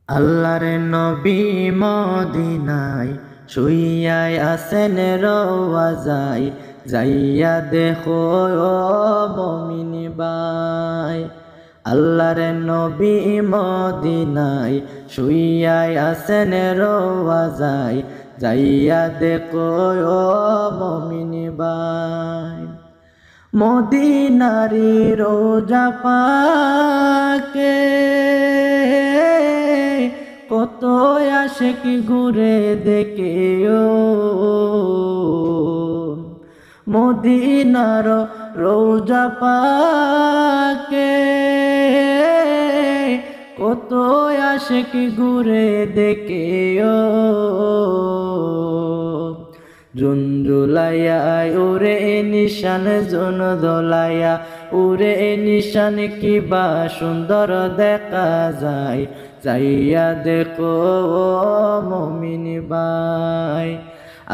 আল্লাহর নবী মদিনায় শুইয়াই আছেন রওয়াজায়, যাইয়া দেখো ও মুমিন ভাই। আল্লাহর নবী মদিনায় শুইয়াই আছেন রওয়াজায়, যাইয়া দেখো ও মুমিন ভাই। মদিনারি রোজা পাকে কত আশিক ঘুরে দেখে ও মদিনার রোজা পাকে কত আশিক ঘুরে দেখে ও জুনজুলাইয়া উরে নিশান জুন দোলাইয়া উরে নিশান কিবা সুন্দর দেখা যায়, যাইয়া দেখো মুমিন ভাই।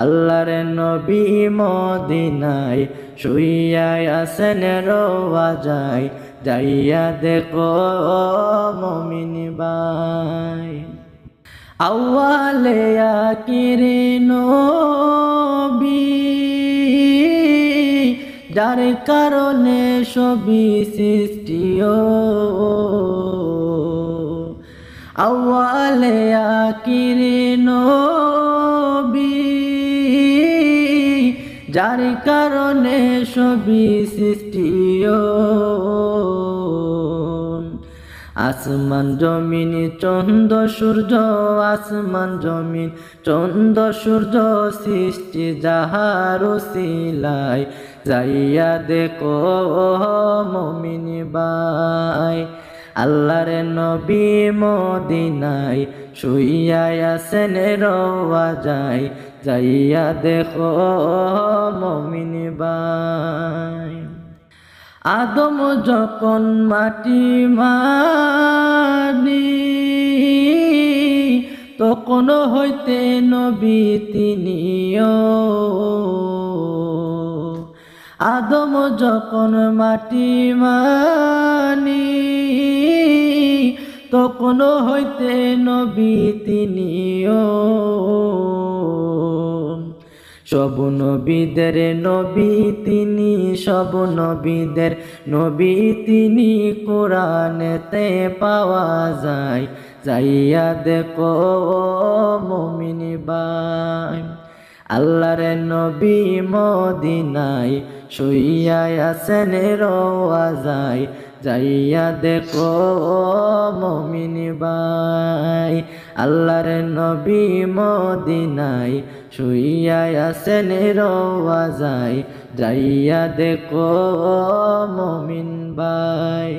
আল্লাহর নবী মদিনায় শুইয়াই আছেন রওয়াজায়, যাইয়া দেখো মুমিন ভাই। আউয়ালে আখিরে নবী, যার কারণে সবই সৃষ্টি আউয়ালে আখিরে নবী, যার কারণে সবই সৃষ্টি আসমান জমিন চন্দ্র সূর্য, আসমান জমিন চন্দ্র সূর্য সৃষ্টি যাহার উসিলায়, যাইয়া দেখো মুমিন ভাই। আল্লাহর নবী মদিনায় শুইয়াই আছেন রওয়াজায়, যাইয়া দেখো মুমিন ভাই। আদম যখন মাটি মানি তখন হইতে নবী তিনিও, আদম যখন মাটি মানি তখন হইতে নবী তিনিও। সব নবীদের নবী তিনি, সব নবীদের নবী তিনি, কোরআনেতে পাওয়া যায়, যাইয়া দেখো মুমিন ভাই। আল্লাহর নবী মদিনায় শুইয়াই আছেন রওয়াজায়, যাইয়া দেখো মুমিন ভাই। আল্লাহর নবী মদিনায় শুইয়াই আছেন রওয়াজায়, যাইয়া দেখো মুমিন ভাই।